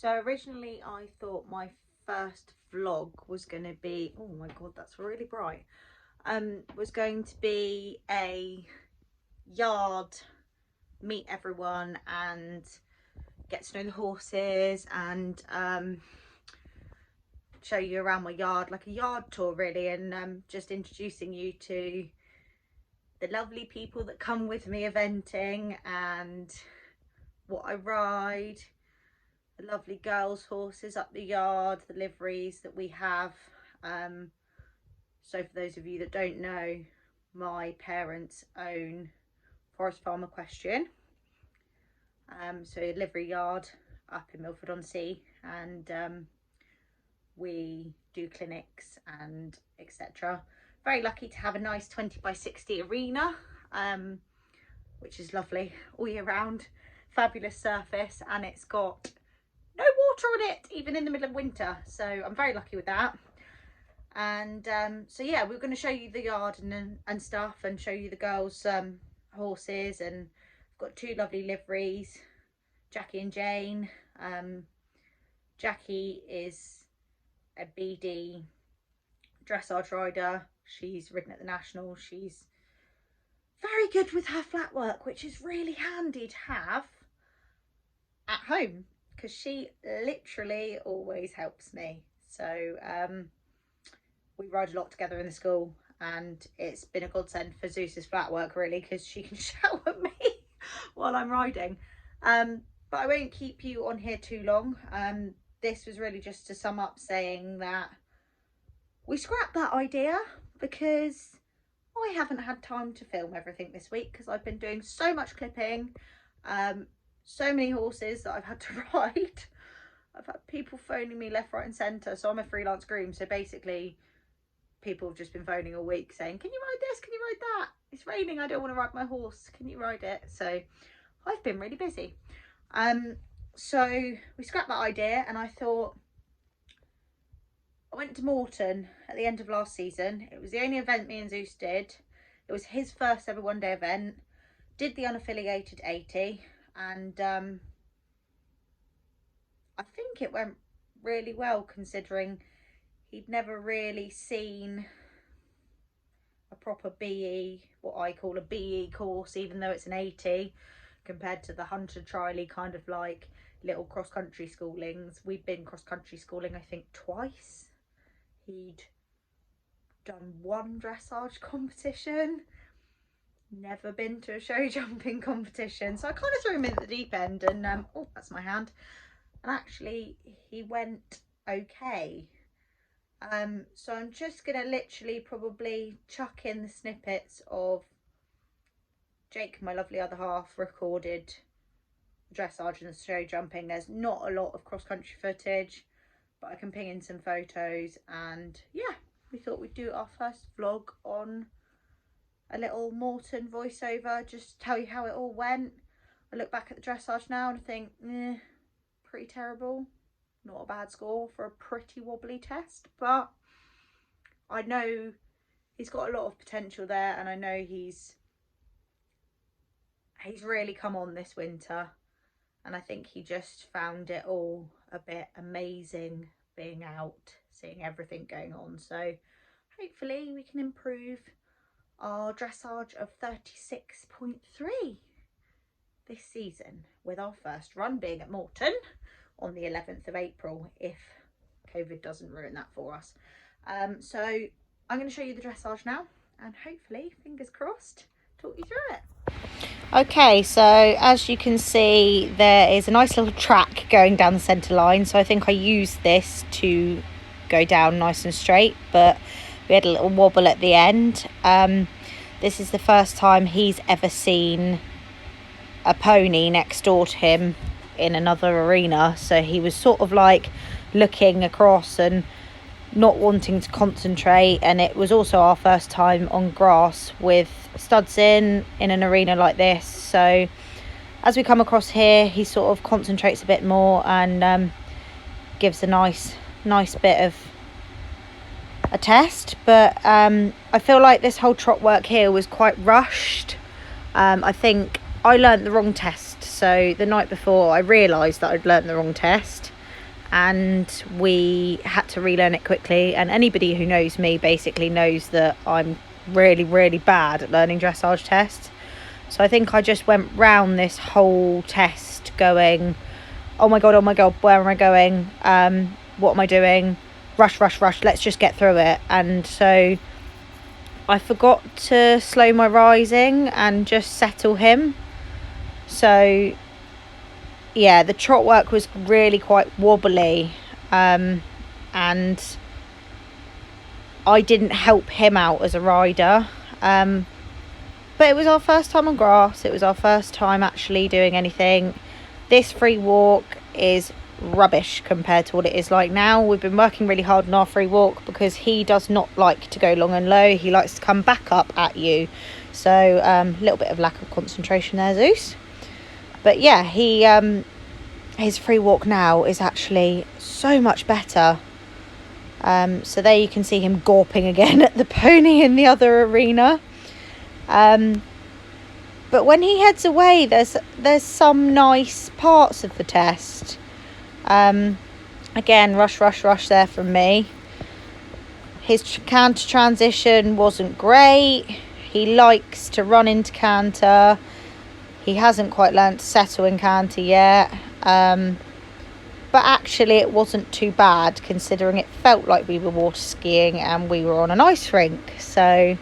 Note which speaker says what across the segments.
Speaker 1: So originally I thought my first vlog was going to be, oh my god, that's really bright, was going to be a yard, meet everyone and get to know the horses and show you around my yard, like a yard tour really, and just introducing you to the lovely people that come with me eventing and what I ride, the lovely girls' horses up the yard, the liveries that we have. So for those of you that don't know, my parents own Forest Farm Equestrian, so a livery yard up in Milford-on-Sea, and we do clinics and etc. Very lucky to have a nice 20x60 arena, which is lovely all year round. Fabulous surface, and it's got no water on it even in the middle of winter, so I'm very lucky with that. And so yeah, we're going to show you the yard and stuff, and show you the girls' horses, and I've got two lovely liveries, Jackie and Jane. Jackie is a BD dressage rider. She's ridden at the National. She's very good with her flat work, which is really handy to have at home because she literally always helps me. So we ride a lot together in the school, and it's been a godsend for Zeus's flat work really, because she can shout at me while I'm riding. But I won't keep you on here too long. This was really just to sum up saying that we scrapped that idea because I haven't had time to film everything this week because I've been doing so much clipping, so many horses that I've had to ride. I've had people phoning me left, right and centre. So I'm a freelance groom, so basically people have just been phoning all week saying, can you ride this, can you ride that, it's raining, I don't want to ride my horse, can you ride it? So I've been really busy. So we scrapped that idea, and I thought, I went to Moreton at the end of last season. It was the only event me and Zeus did. It was his first ever one-day event. Did the unaffiliated 80, and I think it went really well, considering he'd never really seen a proper BE, what I call a BE course, even though it's an 80, compared to the hunter trialy kind of like little cross-country schoolings. We'd been cross-country schooling I think twice. He'd done one dressage competition, never been to a show jumping competition, so I kind of threw him in at the deep end, and oh, that's my hand, and actually he went okay. So I'm just gonna literally probably chuck in the snippets of Jake, my lovely other half, recorded dressage and show jumping. There's not a lot of cross-country footage, but I can ping in some photos, and yeah, we thought we'd do our first vlog on a little Moreton voiceover, just tell you how it all went. I look back at the dressage now and I think, pretty terrible. Not a bad score for a pretty wobbly test, but I know he's got a lot of potential there, and I know he's really come on this winter, and I think he just found it all a bit amazing being out, seeing everything going on. So hopefully we can improve our dressage of 36.3 this season, with our first run being at Moreton on the 11th of April, if COVID doesn't ruin that for us. So I'm going to show you the dressage now, and hopefully, fingers crossed, talk you through it. Okay, so as you can see, there is a nice little track going down the centre line, so I think I used this to go down nice and straight, but we had a little wobble at the end. This is the first time he's ever seen a pony next door to him in another arena, so he was sort of like looking across and not wanting to concentrate, and it was also our first time on grass with studs in an arena like this. So as we come across here, he sort of concentrates a bit more and gives a nice bit of a test. But I feel like this whole trot work here was quite rushed. I think I learnt the wrong test, so the night before I realised that I'd learnt the wrong test, and we had to relearn it quickly. And anybody who knows me basically knows that I'm really bad at learning dressage tests. So I think I just went round this whole test going, oh my god, where am I going? What am I doing? Rush, let's just get through it. And so I forgot to slow my rising and just settle him. So yeah, the trot work was really quite wobbly, and I didn't help him out as a rider. But it was our first time on grass. It was our first time actually doing anything. This free walk is rubbish compared to what it is like now. We've been working really hard on our free walk because he does not like to go long and low. He likes to come back up at you. So a little bit of lack of concentration there, Zeus. But yeah, his free walk now is actually so much better. So there you can see him gawping again at the pony in the other arena. But when he heads away, there's some nice parts of the test. Again, rush there from me. His canter transition wasn't great. He likes to run into canter. He hasn't quite learned to settle in canter yet. But actually it wasn't too bad, considering it felt like we were water skiing and we were on an ice rink. So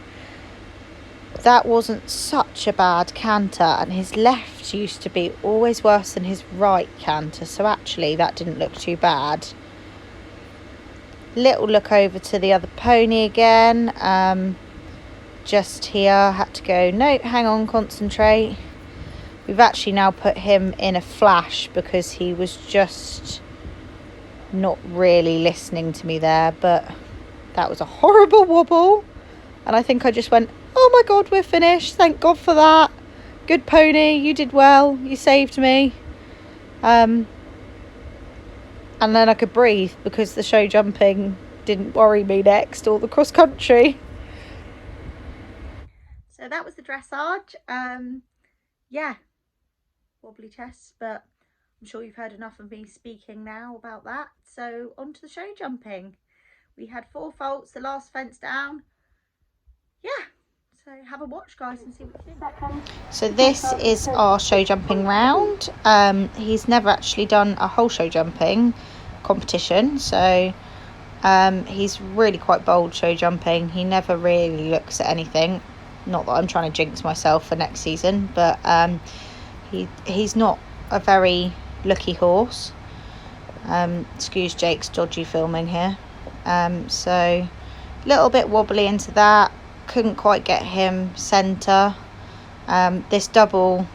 Speaker 1: that wasn't such a bad canter, and his left used to be always worse than his right canter, so actually that didn't look too bad. Little look over to the other pony again. Just here, had to go, no, hang on, concentrate. We've actually now put him in a flash because he was just not really listening to me there, but that was a horrible wobble, and I think I just went, oh my god, we're finished, thank god for that, good pony, you did well, you saved me. And then I could breathe because the show jumping didn't worry me next, or the cross country. So that was the dressage. Yeah, wobbly tests, but I'm sure you've heard enough of me speaking now about that. So on to the show jumping. We had 4 faults, the last fence down. Yeah, so have a watch, guys, and see what you think. So this is our show jumping round. He's never actually done a whole show jumping competition, so he's really quite bold show jumping. He never really looks at anything. Not that I'm trying to jinx myself for next season, but he's not a very lucky horse. Excuse Jake's dodgy filming here. So a little bit wobbly into that. Couldn't quite get him centre. This double,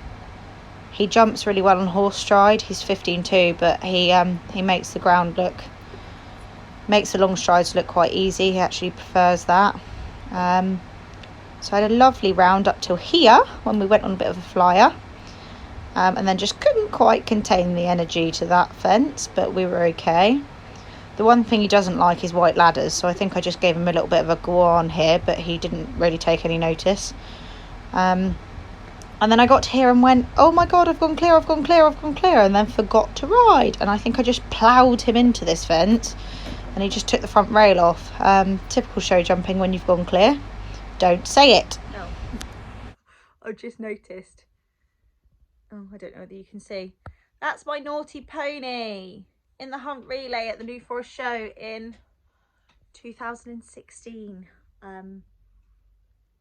Speaker 1: he jumps really well on horse stride. He's 15.2, but he makes the ground makes the long strides look quite easy. He actually prefers that. So I had a lovely round up till here when we went on a bit of a flyer, and then just couldn't quite contain the energy to that fence, but we were okay. The one thing he doesn't like is white ladders, so I think I just gave him a little bit of a go on here, but he didn't really take any notice. And then I got to here and went, oh my god, I've gone clear, and then forgot to ride, and I think I just ploughed him into this fence, and he just took the front rail off. Typical show jumping when you've gone clear. Don't say it. No. I just noticed. Oh, I don't know whether you can see. That's my naughty pony in the hunt relay at the New Forest show in 2016.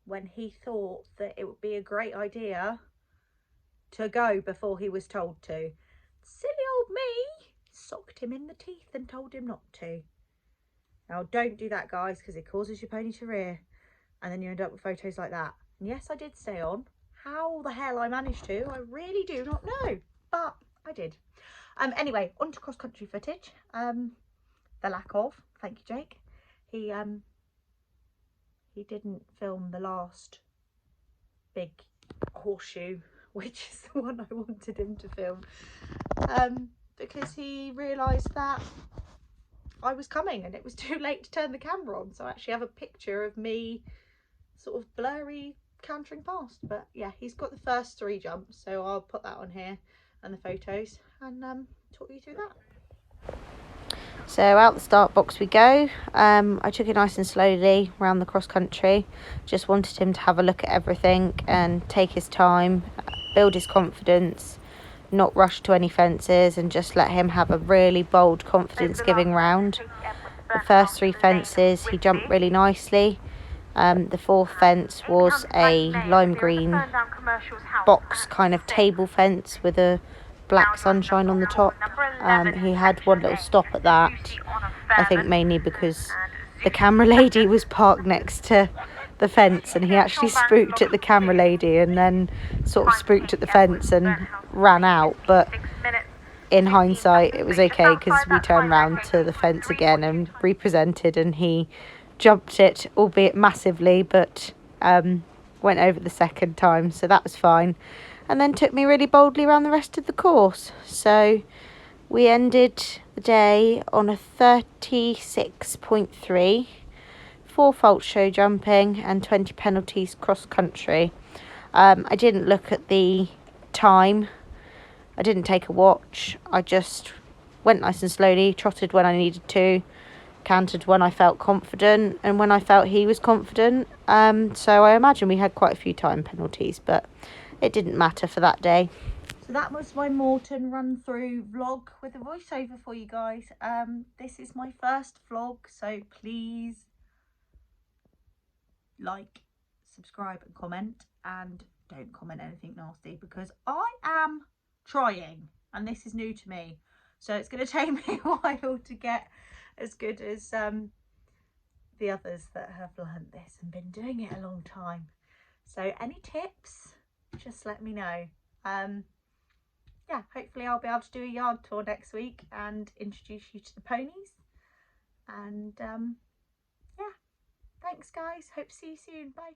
Speaker 1: When he thought that it would be a great idea to go before he was told to. Silly old me socked him in the teeth and told him not to. Now don't do that, guys, because it causes your pony to rear, and then you end up with photos like that. And yes, I did stay on. How the hell I managed to, I really do not know, but I did. Anyway, on to cross country footage. The lack of, thank you, Jake. He didn't film the last big horseshoe, which is the one I wanted him to film, because he realised that I was coming and it was too late to turn the camera on. So I actually have a picture of me sort of blurry cantering past. But yeah, he's got the first 3 jumps, so I'll put that on here and the photos and talk you through that. So out the start box we go. I took it nice and slowly around the cross country. Just wanted him to have a look at everything and take his time, build his confidence, not rush to any fences, and just let him have a really bold confidence giving round. The first 3 fences he jumped really nicely. The 4th fence was a lime green box kind of table fence with a black sunshine on the top. He had one little stop at that, I think mainly because the camera lady was parked next to the fence, and he actually spooked at the camera lady and then sort of spooked at the fence and ran out. But in hindsight it was okay, because we turned round to the fence again and represented, and he jumped it, albeit massively, but went over the second time, so that was fine, and then took me really boldly around the rest of the course. So we ended the day on a 36.3, 4 fault show jumping and 20 penalties cross country. I didn't look at the time, I didn't take a watch, I just went nice and slowly, trotted when I needed to, cantered when I felt confident and when I felt he was confident. So I imagine we had quite a few time penalties, but it didn't matter for that day. So that was my Moreton run through vlog with a voiceover for you guys. This is my first vlog, so please like, subscribe and comment, and don't comment anything nasty, because I am trying and this is new to me, so it's going to take me a while to get as good as the others that have learnt this and been doing it a long time. So any tips, just let me know. Yeah, hopefully I'll be able to do a yard tour next week and introduce you to the ponies. And yeah, thanks guys, hope to see you soon, bye.